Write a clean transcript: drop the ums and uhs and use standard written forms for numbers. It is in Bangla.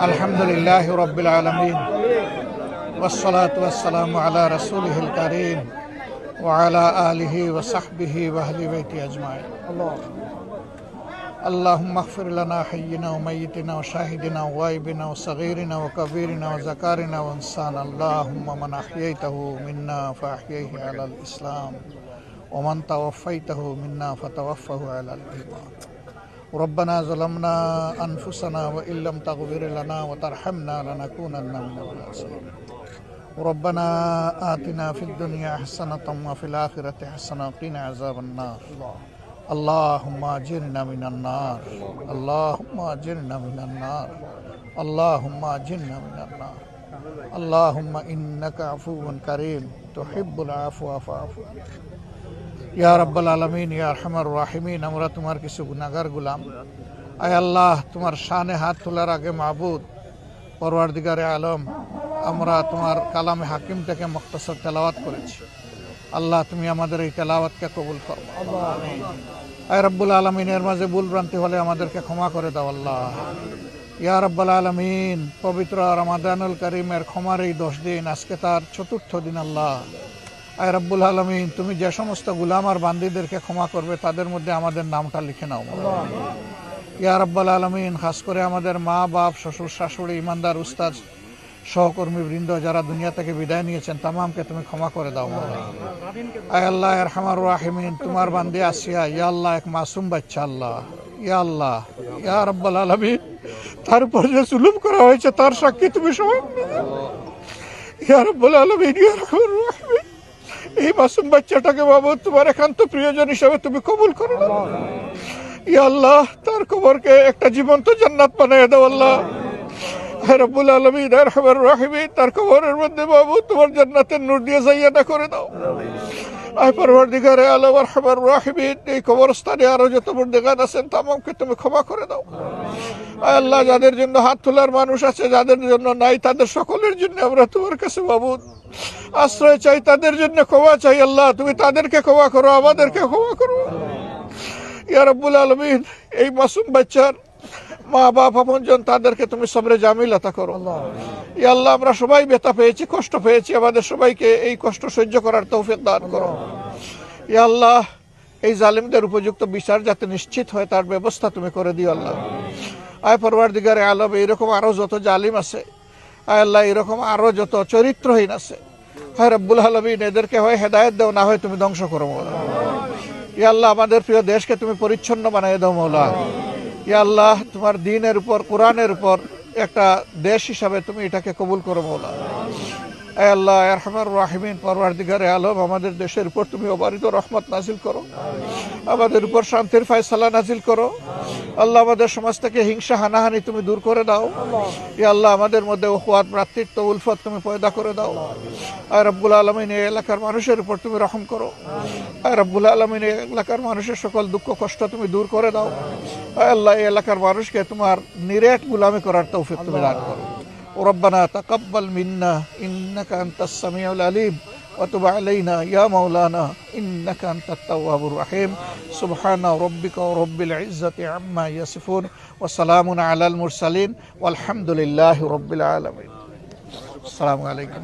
আলহামদুলিল্লাহি রাব্বিল আলামিন ওয়াসসালাতু ওয়াসসালামু আলা রাসূলিহিল কারীম ওয়া আলা আলিহি ওয়া সাহবিহি ওয়া আহলি বাইতি আজমাইন। আল্লাহুম্মা ইগফির লানা হাইয়িনা ওয়া মাইয়িতিনা ওয়া শাহিদিনা ওয়া গায়বিনা ওয়া সাগীরিনা ওয়া কাবীরিনা ওয়া যাকারিনা ওয়া ইনসানা। আল্লাহুম্মা মান আহইয়াইতাহু মিন্না ফাআহইহি আলাল ইসলাম ওয়া মান তাওয়াফফাইতাহু মিন্না ফাতাওয়াফফাহু আলাল ঈমান। ربنا ظلمنا أنفسنا وإن لم تغفر لنا وترحمنا لنكونن من الخاسرين. ربنا آتنا في الدنيا حسنة وفي الآخرة حسنة وقنا عذاب النار. اللهم أجرنا من النار، اللهم أجرنا من النار، اللهم أجرنا من النار. اللهم إنك عفو كريم تحب العفو فاعف عنا. ইয়া রাব্বাল আলামিন, ইয়া আরহামার রাহিমিন, আমরা তোমার কিছু গুনাহগার গোলাম। আয় আল্লাহ, তোমার শানে হাত তোলার আগে মাবুদ পরওয়ারদিগারে আলম, আমরা তোমার কালামে হাকিম থেকে মুখতাসার তেলাওয়াত করেছি। আল্লাহ, তুমি আমাদের এই তেলাওয়াতকে কবুল করো। আয় রব্বুল আলামিনের মাঝে ভুল ভ্রান্তি হলে আমাদেরকে ক্ষমা করে দাও আল্লাহ। ইয়া রাব্বাল আলামিন, পবিত্র রমাদানুল কারীমের ক্ষমার এই 10 দিন, আজকে তার 4র্থ দিন আল্লাহ। আয় রব্বুল আলামিন, তুমি যে সমস্ত গুলাম আর বান্দীদেরকে ক্ষমা করবে তাদের মধ্যে আমাদের নামটা লিখে নাও। ইয়া রাব্বুল আলামিন, খাস করে আমাদের মা বাপ, শ্বশুর শাশুড়ি, ইমানদার উস্তাদ, সহকর্মী বৃন্দ যারা দুনিয়া থেকে বিদায় নিয়েছেন তামামকে তুমি ক্ষমা করে দাও। আয় আল্লাহ আরহামার রাহিমিন, তোমার বান্দী আসিয়া ইয়া আল্লাহ এক মাসুম বাচ্চা আল্লাহ, ইয়া আল্লাহ, ইয়া রাব্বুল আলামিন, তার উপর যে জুলুম করা হয়েছে তার সাক্ষী তুমি সবাই। ইয়া রাব্বুল আলামিন, ইয়া রাহমার রাহিমিন, এই মাসুম বাচ্চাটাকে বাবুদ তোমার একান্ত প্রিয়জন হিসাবে তুমি কবুল করো। ইয়া আল্লাহ, তার কবরকে একটা জীবন্ত জান্নাত বানিয়ে দাও আল্লাহ। হে রব্বুল আলামিন, হে রহমান রাহিমিন, তার কবরের মধ্যে বাবুদ তোমার জান্নাতের নূর দিয়ে জাইয়াটা করে দাও। আয় পরওয়ারদিগারে আলম রহমান রাহিমিন, এই কবরস্থানে আরো যত বন্দেগান আছেন তামামকে তুমি ক্ষমা করে দাও। আয় আল্লাহ, যাদের জন্য হাত তোলার মানুষ আছে, যাদের জন্য নাই, তাদের সকলের জন্য আমরা তোমার কাছে বাবুদ আশ্রয় চাই, তাদের জন্য ক্ষমা চাই আল্লাহ। তুমি তাদেরকে ক্ষমা করো, আমাদেরকে ক্ষমা করো। ইয়া রাব্বুল আলামিন, এই মাসুম বাচ্চার মা বাপ আপনজন তাদেরকে তুমি সবরে জামিল আতা করো। ইয়া আল্লাহ, আমরা সবাই ব্যথা পেয়েছি, কষ্ট পেয়েছি, আমাদের সবাইকে এই কষ্ট সহ্য করার তৌফিক দান করো। ইয়া আল্লাহ, এই জালিমদের উপযুক্ত বিচার যাতে নিশ্চিত হয় তার ব্যবস্থা তুমি করে দিও আল্লাহ। আয় পরওয়ারদিগারে আলম, এইরকম আরো যত জালিম আছে, আয় আল্লাহ, এরকম আরো যত চরিত্রহীন আছে, হায় রব্বুল আলামিন, এদেরকে হয় হেদায়েত দাও, না হয় তুমি ধ্বংস করো মওলা। ইয়া আল্লাহ, আমাদের প্রিয় দেশকে তুমি পরিচ্ছন্ন বানিয়ে দাও মওলা। ইয়া আল্লাহ, তোমার দ্বীনের উপর, কোরআনের উপর একটা দেশ হিসাবে তুমি এটাকে কবুল করো মওলা। আয় আল্লাহ আরহামার রাহিমিন, পরওয়ারদিগারে আলম, আমাদের দেশের উপর তুমি অবারিত রহমত নাজিল করো, আমাদের উপর শান্তির ফয়সালা নাজিল করো আল্লাহ। আমাদের সমাজ থেকে হিংসা হানাহানি তুমি দূর করে দাও। ইয়া আল্লাহ, আমাদের মধ্যে উখওয়াত, ভ্রাতৃত্ব, উলফত তুমি পয়দা করে দাও। আয় রব্বুল আলামিন, এই এলাকার মানুষের উপর তুমি রহম করো। আয় রব্বুল আলামিন, এই এলাকার মানুষের সকল দুঃখ কষ্ট তুমি দূর করে দাও। আয় আল্লাহ, এই এলাকার মানুষকে তোমার নিরেট গোলামি করার তৌফিক তুমি দান করো। ربنا تقبل منا إنك أنت السميع العليم وتب علينا يا مولانا إنك أنت التواب الرحيم. سبحان ربك رب العزة عما يصفون وسلام على المرسلين والحمد لله رب العالمين. السلام عليكم.